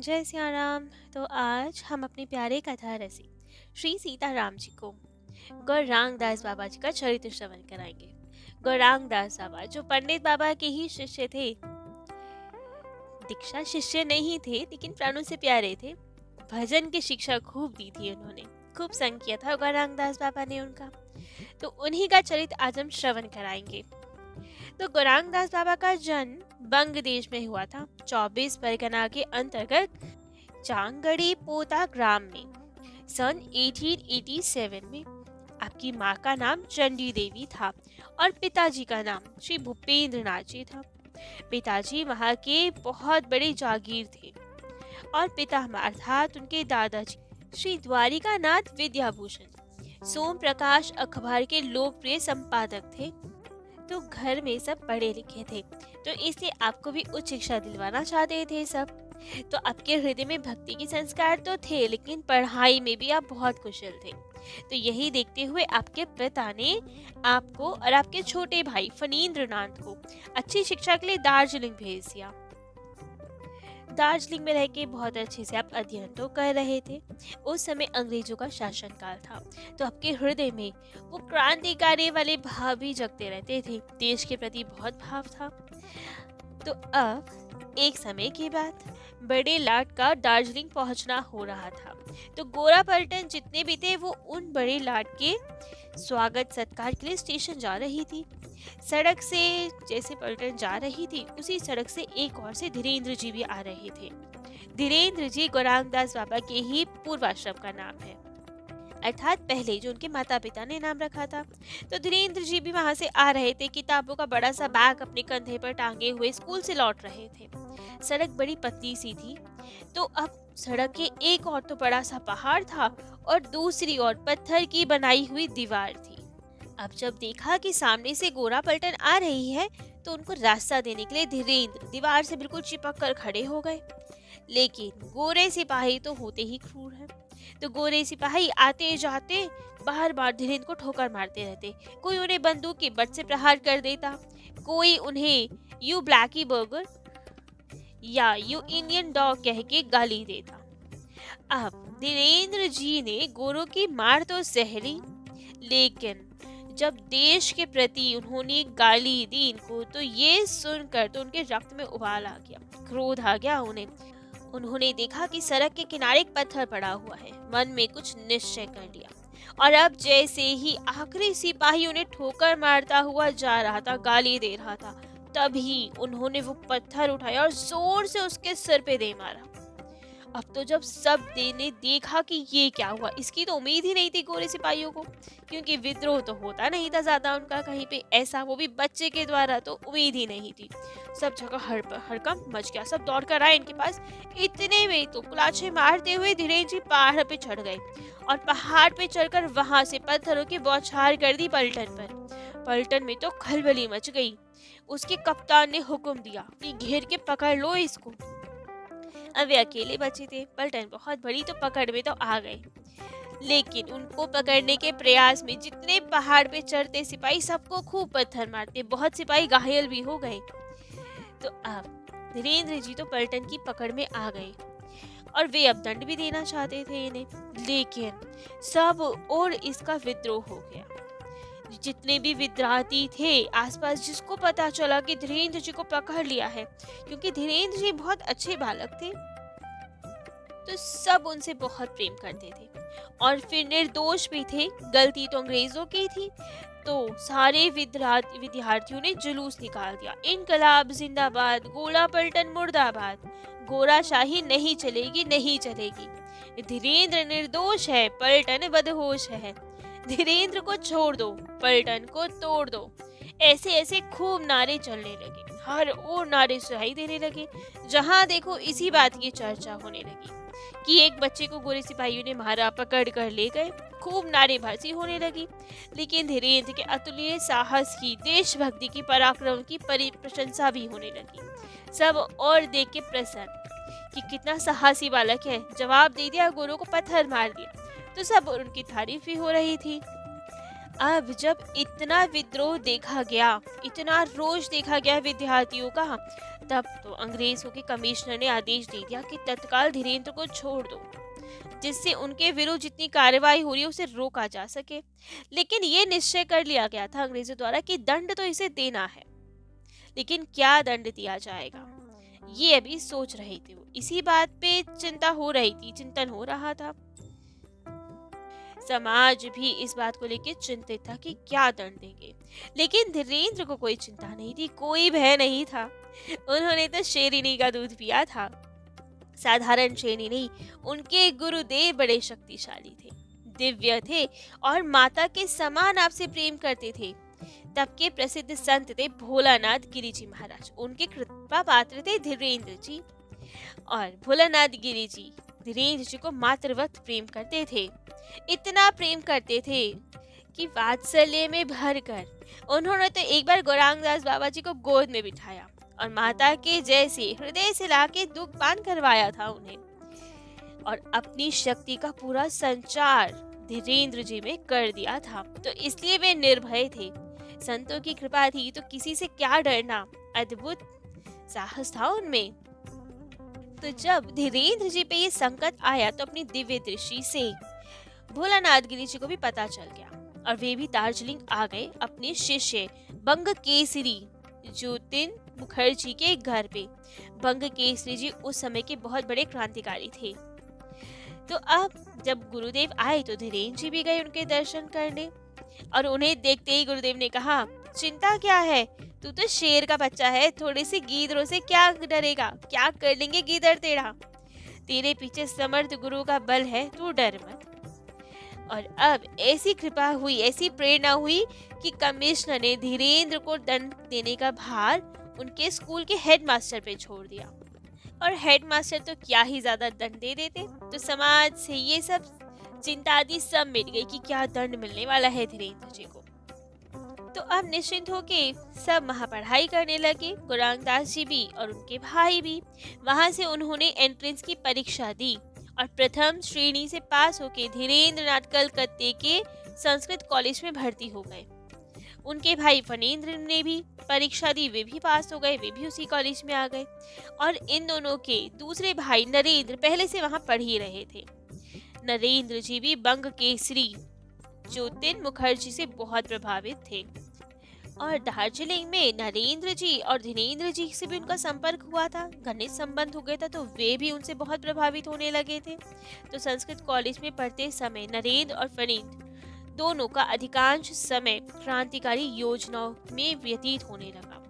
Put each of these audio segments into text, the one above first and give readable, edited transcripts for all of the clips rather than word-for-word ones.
जय सिया राम। तो आज हम अपने प्यारे कथा रसी श्री सीताराम जी को गौरांग दास बाबा जी का चरित्र श्रवण कराएंगे। गौरांग दास बाबा जो पंडित बाबा के ही शिष्य थे, दीक्षा शिष्य नहीं थे लेकिन प्राणों से प्यारे थे। भजन की शिक्षा खूब दी थी उन्होंने, खूब संग किया था गौरांग दास बाबा ने उनका। तो उन्हीं का चरित्र आज हम श्रवण कराएंगे। तो गौरांग दास बाबा का जन्म बंग देश में हुआ था, 24 परगना के अंतर्गत चांगड़ी पोता ग्राम में सन 1887 में। आपकी माँ का नाम चंडी देवी था और पिताजी का नाम श्री भूपेंद्र नाथ जी था। पिताजी वहाँ के बहुत बड़े जागीर थे और पिता अर्थात उनके दादाजी श्री द्वारिका नाथ विद्याभूषण सोम प्रकाश अखबार के लोकप्रिय संपादक थे। तो घर में सब पढ़े लिखे थे, तो इसलिए आपको भी उच्च शिक्षा दिलवाना चाहते थे सब। तो आपके हृदय में भक्ति के संस्कार तो थे, लेकिन पढ़ाई में भी आप बहुत कुशल थे। तो यही देखते हुए आपके पिता ने आपको और आपके छोटे भाई फणींद्र नाथ को अच्छी शिक्षा के लिए दार्जिलिंग भेज दिया। दार्जिलिंग में रह के बहुत अच्छे से आप अध्ययन तो कर रहे थे। उस समय अंग्रेजों का शासन काल था, तो आपके हृदय में वो क्रांतिकारी वाले भाव भी जगते रहते थे, देश के प्रति बहुत भाव था। तो अब एक समय के बाद बड़े लाट का दार्जिलिंग पहुंचना हो रहा था। तो गोरा पलटन जितने भी थे वो उन बड़े लाट के स्वागत सत्कार के लिए स्टेशन जा रही थी। सड़क से जैसे पलटन जा रही थी, उसी सड़क से एक और से धीरेन्द्र जी भी आ रहे थे। धीरेन्द्र जी गौरांग दास बाबा के ही पूर्वाश्रम का नाम है, अर्थात पहले जो उनके माता पिता ने नाम रखा था। तो धीरेन्द्र जी भी वहां से आ रहे थे, किताबों का बड़ा सा बैग अपने कंधे पर टांगे हुए स्कूल से लौट रहे थे। सड़क बड़ी पतली सी थी, तो अब सड़क के एक और तो बड़ा सा पहाड़ था और दूसरी ओर पत्थर की बनाई हुई दीवार थी। अब जब देखा कि सामने से गोरा पलटन आ रही है, तो उनको रास्ता देने के लिए धीरेन्द्र दीवार से बिल्कुल चिपक कर खड़े हो गए। लेकिन गोरे सिपाही तो होते ही क्रूर हैं, तो गोरे सिपाही आते जाते बार बार धीरेन्द्र को ठोकर मारते रहते। कोई उन्हें बंदूक के बट से प्रहार कर देता, कोई उन्हें यू ब्लैकी बर्गर या यू इंडियन डॉग कह के गाली देता। अब धीरेन्द्र जी ने गोरों की मार तो सह ली, लेकिन जब देश के प्रति उन्होंने गाली दी इनको, तो ये सुनकर तो उनके रक्त में उबाल आ गया, क्रोध आ गया उन्हें। उन्होंने देखा कि सड़क के किनारे एक पत्थर पड़ा हुआ है, मन में कुछ निश्चय कर लिया। और अब जैसे ही आखिरी सिपाही उन्हें ठोकर मारता हुआ जा रहा था, गाली दे रहा था, तभी उन्होंने वो पत्थर उठाया और जोर से उसके सिर पे दे मारा। अब तो जब सब ने देखा कि ये क्या हुआ, इसकी तो उम्मीद ही नहीं थी गोरे सिपाहियों को, क्योंकि विद्रोह तो होता नहीं था ज्यादा उनका कहीं पे ऐसा, वो भी बच्चे के द्वारा, तो उम्मीद ही नहीं थी। सब जगह हड़कंप मच गया, सब दौड़ कर आए इनके पास। इतने में तो कुलाचे मारते हुए धीरेन्द्र जी पहाड़ पे चढ़ गए और पहाड़ पे चढ़कर वहां से पत्थरों की बौछार कर दी पलटन पर। पलटन में तो खलबली मच गई। उसके कप्तान ने हुक्म दिया कि घेर के पकड़ लो इसको। अब वे अकेले बचे थे, पलटन बहुत बड़ी, तो पकड़ में तो आ गए, लेकिन उनको पकड़ने के प्रयास में जितने पहाड़ पे चढ़ते सिपाही सबको खूब पत्थर मारते, बहुत सिपाही घायल भी हो गए। तो अब धीरेन्द्र जी तो पलटन की पकड़ में आ गए और वे अब दंड भी देना चाहते थे इन्हें, लेकिन सब और इसका विद्रोह हो गया। जितने भी विद्यार्थी थे आसपास, जिसको पता चला कि धीरेन्द्र जी को पकड़ लिया है, क्योंकि धीरेन्द्र जी बहुत अच्छे बालक थे, तो सब उनसे बहुत प्रेम करते थे और फिर निर्दोष भी थे। गलती तो अंग्रेजों की थी, तो सारे विद्यार्थियों ने जुलूस निकाल दिया, इनकलाब जिंदाबाद, गोला पलटन मुर्दाबाद, गोराशाही नहीं चलेगी, नहीं चलेगी। धीरेन्द्र निर्दोष है, पलटन बदहोश है। धीरेन्द्र को छोड़ दो, पलटन को तोड़ दो। ऐसे ऐसे खूब नारे चलने लगे, हर ओर नारे सुनाई देने लगे। जहां देखो इसी बात की चर्चा होने लगी कि एक बच्चे को गोरे सिपाहियों ने मारा, पकड़ कर ले गए। खूब नारेबाजी होने लगी, लेकिन धीरेन्द्र के अतुलनीय साहस की, देशभक्ति की, पराक्रम की प्रशंसा भी होने लगी। सब और देख के प्रसन्न कि कितना साहसी बालक है, जवाब दे दिया, गोरों को पत्थर मार दिया, तो सब उनकी तारीफ भी हो रही थी। अब जब इतना विद्रोह देखा गया, इतना रोष देखा गया विद्यार्थियों का, तब तो अंग्रेजों के कमिश्नर ने आदेश दे दिया कि तत्काल धीरेन्द्र को छोड़ दो, जिससे उनके विरुद्ध जितनी कार्रवाई हो रही है उसे रोका जा सके। लेकिन ये निश्चय कर लिया गया था अंग्रेजों द्वारा कि दंड तो इसे देना है, लेकिन क्या दंड दिया जाएगा ये अभी सोच रहे थे वो। इसी बात पे चिंता हो रही थी, चिंतन हो रहा था। समाज भी इस बात को लेकर चिंतित था कि क्या दंड देंगे, लेकिन धीरेन्द्र को कोई चिंता नहीं थी, कोई भय नहीं था। उन्होंने तो शेरनी का दूध पिया था। साधारण शेरनी नहीं, उनके गुरुदेव बड़े शक्तिशाली थे, दिव्य थे और माता के समान आपसे प्रेम करते थे। तब के प्रसिद्ध संत थे भोलानाथ गिरी जी महाराज, उनके कृपा पात्र थे धीरेन्द्र जी। और भोलानाथ गिरी जी धीरेन्द्र जी को मातृवत प्रेम करते थे, इतना प्रेम करते थे कि वात्सल्य में भरकर उन्होंने तो एक बार गौरांगदास बाबा जी को गोद में बिठाया और माता के जैसे हृदय से लाके दुख पान करवाया था उन्हें, और अपनी शक्ति का पूरा संचार धीरेन्द्र जी में कर दिया था। तो इसलिए वे निर्भय थे। संतों की कृपा थी तो किसी से क्या डरना, अद्भुत साहस था उनमें। तो जब धीरेन्द्र जी पे ये संकट आया तो अपनी दिव्य दृष्टि से भोलानाथ गिरी जी को भी पता चल गया और वे भी दार्जिलिंग आ गए अपने शिष्य बंग केसरी ज्योतिन मुखर्जी के घर पे। बंग केसरी जी उस समय के बहुत बड़े क्रांतिकारी थे। तो अब जब गुरुदेव आए तो धीरेन्द्र जी भी गए उनके दर्शन करने, और उन्हें देखते ही गुरुदेव ने कहा, चिंता क्या है, तू तो शेर का बच्चा है, थोड़ी सी गीदड़ों से क्या डरेगा, क्या कर लेंगे गीदड़ तेरा, तेरे पीछे समर्थ गुरु का बल है, तू डर मत। और अब ऐसी कृपा हुई, ऐसी प्रेरणा हुई कि कमिश्नर ने धीरेन्द्र को दंड देने का भार उनके स्कूल के हेडमास्टर पे छोड़ दिया। और हेडमास्टर तो क्या ही ज्यादा दंड दे देते, तो समाज से ये सब चिंता आदि सब मिट गई कि क्या दंड मिलने वाला है धीरेन्द्र जी को। तो अब निश्चिंत होके सब महापढ़ाई करने लगे, गौरांगदास जी भी और उनके भाई भी। वहां से उन्होंने एंट्रेंस की परीक्षा दी और प्रथम श्रेणी से पास होके धीरेन्द्र नाथ कलकत्ते के संस्कृत कॉलेज में भर्ती हो गए। उनके भाई फणींद्र ने भी परीक्षा दी, वे भी पास हो गए, वे भी उसी कॉलेज में आ गए। और इन दोनों के दूसरे भाई नरेंद्र पहले से वहां पढ़ ही रहे थे। नरेंद्र जी भी बंग केसरी ज्योतिन मुखर्जी से बहुत प्रभावित थे, और दार्जिलिंग में नरेंद्र जी और धीरेन्द्र जी से भी उनका संपर्क हुआ था, घनिष्ठ संबंध हो गया था, तो वे भी उनसे बहुत प्रभावित होने लगे थे। तो संस्कृत कॉलेज में पढ़ते समय नरेंद्र और फणींद्र दोनों का अधिकांश समय क्रांतिकारी योजनाओं में व्यतीत होने लगा।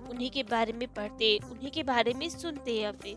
उन्हीं के बारे में पढ़ते, उन्हीं के बारे में सुनते। अब वे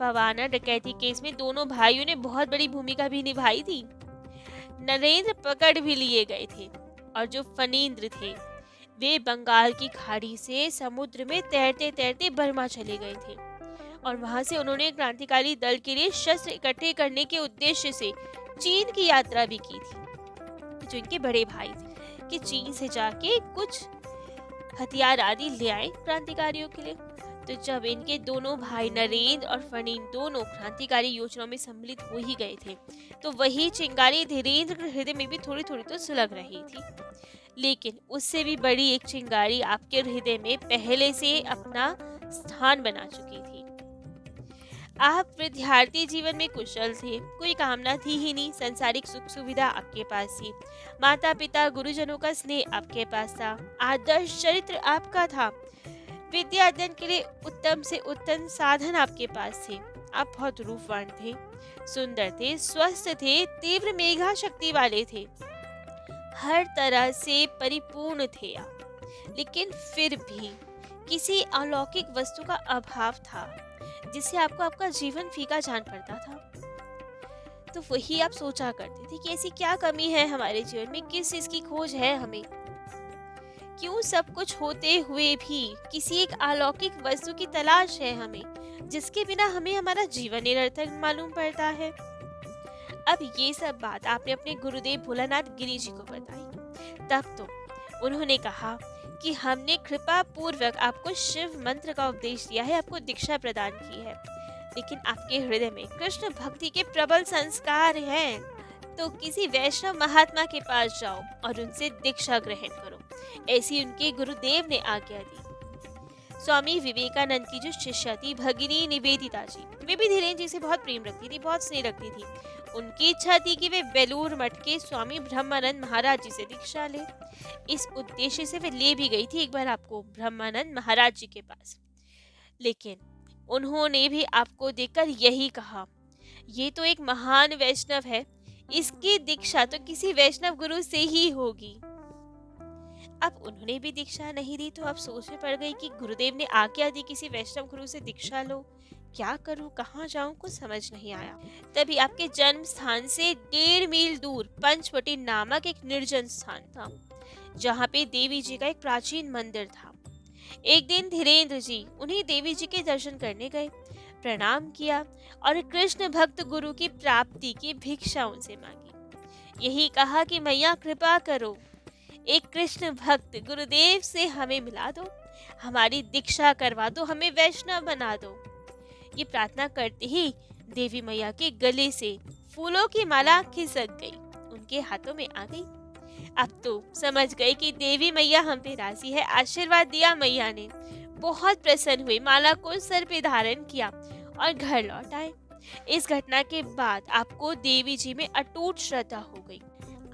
पवाना डकैती केस में दोनों भाइयों ने बहुत बड़ी भूमिका भी निभाई थी। नरेंद्र पकड़ भी लिए गए थे, और जो फणींद्र थे वे बंगाल की खाड़ी से समुद्र में तैरते तैरते बर्मा चले गए थे, और वहां से उन्होंने क्रांतिकारी दल के लिए शस्त्र इकट्ठे करने के उद्देश्य से चीन की यात्रा भी की थी। जो इनके बड़े भाई थे कि चीन से जाके कुछ हथियार आदि ले आए क्रांतिकारियों के लिए। तो जब इनके दोनों भाई नरेंद्र और फणींद्र दोनों क्रांतिकारी योजनाओं में सम्मिलित हो ही गए थे, तो वही चिंगारी धीरेन्द्र के हृदय में भी थोड़ी थोड़ी तो सुलग रही थी। लेकिन उससे भी बड़ी एक चिंगारी आपके हृदय में पहले से अपना स्थान बना चुकी थी। आप विद्यार्थी जीवन में कुशल थे, कोई कामना थी ही नहीं, संसारिक सुख सुविधा आपके पास थी, माता पिता गुरुजनों का स्नेह आपके पास था, आदर्श चरित्र आपका था, विद्या अध्ययन के लिए उत्तम से उत्तम साधन आपके पास थे। आप बहुत रूपवान थे, सुंदर थे, स्वस्थ थे, तीव्र मेघा शक्ति वाले थे, हर तरह से परिपूर्ण थे आप। लेकिन फिर भी किसी अलौकिक वस्तु का अभाव था जिससे आपको आपका जीवन फीका जान पड़ता था। तो वही आप सोचा करते थे कि ऐसी क्या कमी है हमारे जीवन में, किस चीज की खोज है हमें, क्यों सब कुछ होते हुए भी किसी एक अलौकिक वस्तु की तलाश है हमें, जिसके बिना हमें हमारा जीवन निरर्थक मालूम पड़ता है। अब ये सब बात आपने अपने गुरुदेव भोलानाथ गिरी जी को बताई। तब तो उन्होंने कहा कि हमने कृपा पूर्वक आपको शिव मंत्र का उपदेश दिया है, आपको दीक्षा प्रदान की है, लेकिन आपके हृदय में कृष्ण भक्ति के प्रबल संस्कार हैं, तो किसी वैष्णव महात्मा के पास जाओ और उनसे दीक्षा ग्रहण करो, ऐसी उनके गुरुदेव ने आज्ञा दी। स्वामी विवेकानंद की जो शिष्या थी भगिनी निवेदिता जी, वे भी धीरेन्द्र जी से बहुत प्रेम रखती थी, बहुत स्नेह रखती थी। उनकी इच्छा थी कि वे बेलूर मठ के स्वामी ब्रह्मानंद महाराज जी से दीक्षा ले। इस उद्देश्य से वे ले भी गई थी एक बार आपको ब्रह्मानंद महाराज जी के पास, लेकिन उन्होंने भी आपको देखकर यही कहा, ये तो एक महान वैष्णव है, इसकी दीक्षा तो किसी वैष्णव गुरु से ही होगी। अब उन्होंने भी दीक्षा नहीं दी तो अब सोच में पड़ गई कि गुरुदेव ने आज्ञा दी किसी वैष्णव गुरु से दीक्षा लो, क्या करूं, कहाँ जाऊं, कुछ समझ नहीं आया। तभी आपके जन्म स्थान से 1.5 मील दूर पंचवटी नामक एक निर्जन स्थान था, जहाँ पे देवी जी का एक प्राचीन मंदिर था। एक दिन धीरेन्द्र जी उन्हीं देवी जी के दर्शन करने गए, प्रणाम किया और कृष्ण भक्त गुरु की प्राप्ति की भिक्षा उनसे मांगी। यही कहा कि मैया कृपा करो, एक कृष्ण भक्त गुरुदेव से हमें मिला दो, हमारी दीक्षा करवा दो, हमें वैष्णव बना दो। ये प्रार्थना करते ही देवी मैया के गले से फूलों की माला खिसक गई, उनके हाथों में आ गई। अब तो समझ गए कि देवी मैया हम पे राजी है। आशीर्वाद दिया मैया ने, बहुत प्रसन्न हुए, माला को सर पे धारण किया और घर लौट आए। इस घटना के बाद आपको देवी जी में अटूट श्रद्धा हो गई।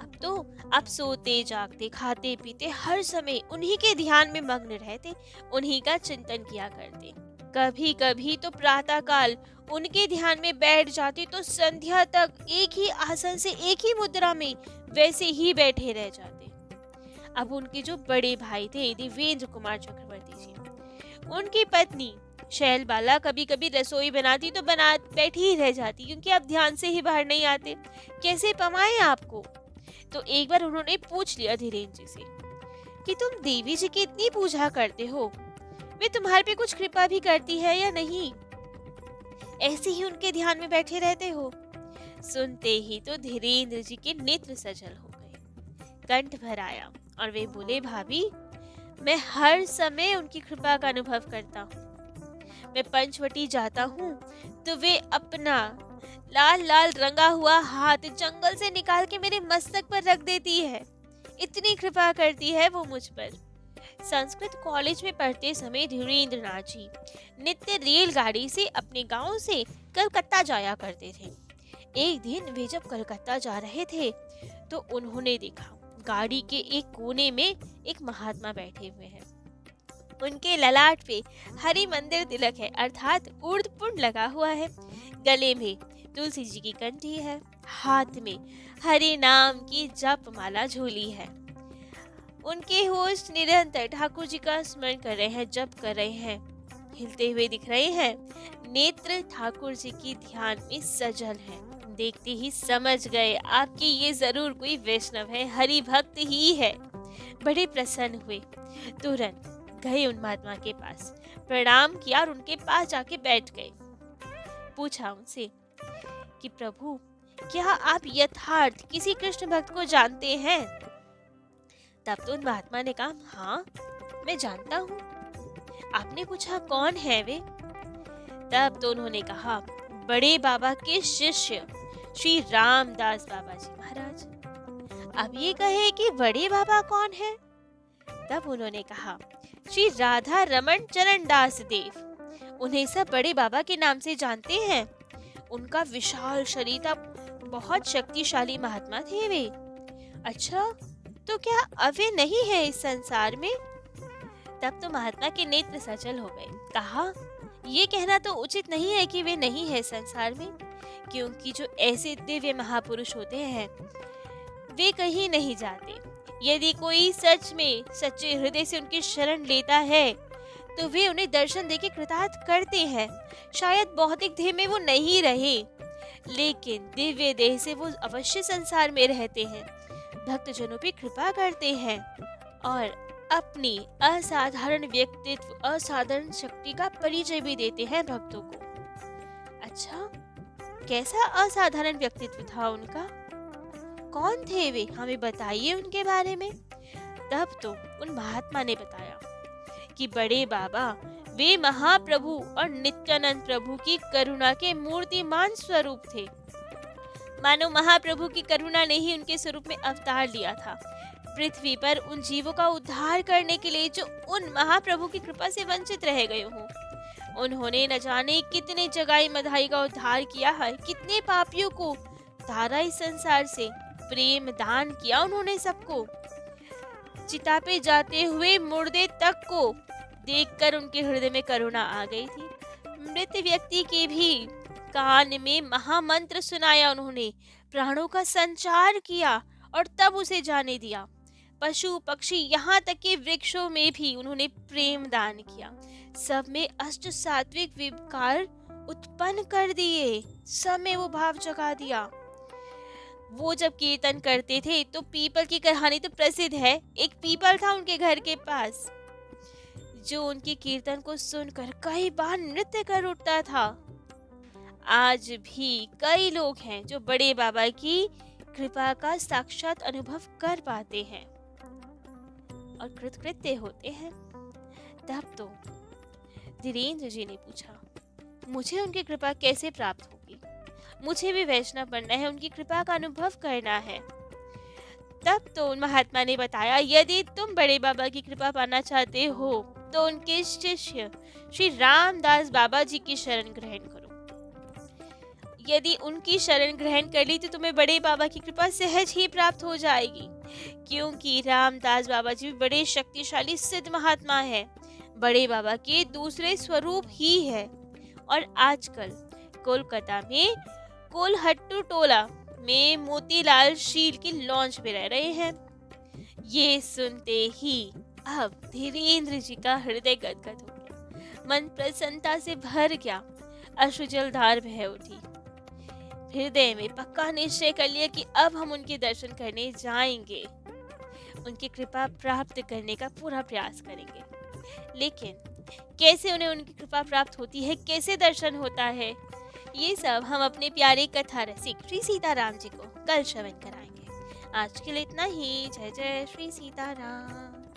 अब तो आप सोते जागते खाते पीते हर समय उन्हीं के ध्यान में मग्न रहते, उन्हीं का चिंतन किया करते। कभी कभी तो प्रातः काल उनके ध्यान में बैठ जाते तो संध्या तक एक ही आसन से एक ही मुद्रा में वैसे ही बैठे रह जाते। अब उनके जो बड़े भाई थे देवेंद्र कुमार चक्रवर्ती जी, उनकी पत्नी शैलबाला कभी कभी रसोई बनाती तो बना बैठी ही रह जाती, क्योंकि आप ध्यान से ही बाहर नहीं आते, कैसे पमाए आपको। तो एक बार उन्होंने पूछ लिया धीरेन्द्र जी से कि तुम देवी जी की इतनी पूजा करते हो, वे तुम्हारे पे कुछ कृपा भी करती है या नहीं, ऐसे ही उनके ध्यान में बैठे रहते हो। सुनते ही तो धीरेन्द्र जी के नेत्र सजल हो गए, कंठ भर आया और वे बोले, भाभी मैं हर समय उनकी कृपा का अनुभव करता हूँ। मैं पंचवटी जाता हूँ तो वे अपना लाल लाल रंगा हुआ हाथ जंगल से निकाल के मेरे मस्तक पर रख देती है, इतनी कृपा करती है वो मुझ पर। संस्कृत कॉलेज में पढ़ते समय धीरेन्द्र नाथ जी नित्य रेलगाड़ी से अपने गांव से कलकत्ता जाया करते थे। एक दिन वे जब कलकत्ता जा रहे थे तो उन्होंने देखा गाड़ी के एक कोने में एक महात्मा बैठे हुए हैं। उनके ललाट पे हरि मंदिर तिलक है, अर्थात ऊर्ध पुंड लगा हुआ है। गले में तुलसी जी की कंठी है, हाथ में हरि नाम की जप माला झूली है। उनके होश निरंतर ठाकुर जी का स्मरण कर रहे हैं, जप कर रहे हैं, हिलते हुए दिख रहे हैं। नेत्र ठाकुर जी की ध्यान में सजल हैं। देखते ही समझ गए आपकी ये जरूर कोई वैष्णव है, हरि भक्त ही है। बड़े प्रसन्न हुए, तुरंत गए उन महात्मा के पास, प्रणाम किया और उनके पास जाके बैठ गए। पूछा उनसे कि प्रभु क्या आप यथार्थ किसी कृष्ण भक्त को जानते हैं? तब तो उन महात्मा ने कहा, हाँ मैं जानता हूँ। आपने पूछा कौन है वे? तब तो उन्होंने कहा, बड़े बाबा के शिष्य श्री रामदास बाबा जी महाराज। अब ये कहे कि बड़े बाबा कौन है? तब उन्होंने कहा, श्री राधा रमन चरण दास देव। उन्हें सब बड़े बाबा के नाम से जानते हैं। उनका विशाल शरीर था, बहुत शक्तिशाली महात्मा थे वे। अच्छा, तो क्या अब वे नहीं है इस संसार में? तब तो महात्मा के नेत्र सचल हो गए। कहा, ये कहना तो उचित नहीं है कि वे नहीं है संसार में, क्योंकि जो ऐसे दिव्य महापुरुष होते हैं वे कहीं नहीं जाते। यदि कोई सच में सच्चे हृदय से उनकी शरण लेता है तो वे उन्हें दर्शन देके कृतार्थ करते हैं। शायद भौतिक देह में वो नहीं रहे, लेकिन दिव्य देह से वो अवश्य संसार में रहते हैं, भक्तजनों पे कृपा करते हैं और अपनी असाधारण व्यक्तित्व, असाधारण शक्ति का परिचय भी देते हैं भक्तों को। अच्छा, कैसा असाधारण व्यक्तित्व था उनका? कौन थे वे? हमें बताइए उनके बारे में। तब तो उन महात्मा ने बताया कि बड़े बाबा वे महाप्रभु और नित्यानंद प्रभु की करुणा के मूर्तिमान स्वरूप थे। मानो महाप्रभु की करुणा ने ही उनके स्वरूप में अवतार लिया था, पृथ्वी पर उन जीवों का उद्धार करने के लिए जो उन महाप्रभु की कृपा से वंचित रह गए हों। उन्होंने न जाने कितने जगाई मधाई का उद्धार किया है, कितने पापियों को धारा इस संसार से, प्रेम दान किया उन्होंने सबको। चिता पे जाते हुए मुर्दे तक को देखकर उनके हृदय में करुणा आ गई थी। मृत व्यक्ति के भी कान में महामंत्र सुनाया उन्होंने, प्राणों का संचार किया और तब उसे जाने दिया। पशु पक्षी यहाँ तक कि वृक्षों में भी उन्होंने प्रेम दान किया। सब में अष्ट सात्विक विकार उत्पन्न कर दिए, सब में वो भाव जगा दिया। वो जब कीर्तन करते थे तो पीपल की कहानी तो प्रसिद्ध है। एक पीपल था उनके घर के पास जो उनके कीर्तन को सुनकर कई बार नृत्य कर उठता था। आज भी कई लोग हैं जो बड़े बाबा की कृपा का साक्षात अनुभव कर पाते हैं और कृतकृत्य होते हैं। तब तो धीरेन्द्र जी ने पूछा, मुझे उनकी कृपा कैसे प्राप्त होगी? मुझे भी वैष्णव बनना है, उनकी कृपा का अनुभव करना है। तब तो उन महात्मा ने बताया, यदि तुम बड़े बाबा की कृपा पाना चाहते हो तो उनके शिष्य श्री रामदास बाबा जी की शरण ग्रहण करो। यदि उनकी शरण ग्रहण कर ली तो तुम्हें बड़े बाबा की कृपा सहज ही प्राप्त हो जाएगी, क्योंकि रामदास बाबा जी बड़े शक्तिशाली सिद्ध महात्मा है, बड़े बाबा के दूसरे स्वरूप ही है। और आजकल कोलकाता में कोलहट्टू टोला में मोतीलाल शील की लॉन्च पे रह रहे हैं। ये सुनते ही अब धीरेन्द्र जी का हृदय गदगद हो गया, मन प्रसन्नता से भर गया, अश्रुजल धार बह उठी। हृदय में पक्का निश्चय कर लिया कि अब हम उनके दर्शन करने जाएंगे, उनकी कृपा प्राप्त करने का पूरा प्रयास करेंगे। लेकिन कैसे उन्हें उनकी कृपा प्राप्त होती है, कैसे दर्शन होता है, ये सब हम अपने प्यारे कथा रसिक श्री सीताराम जी को कल श्रवण कराएंगे। आज के लिए इतना ही। जय जय श्री सीताराम।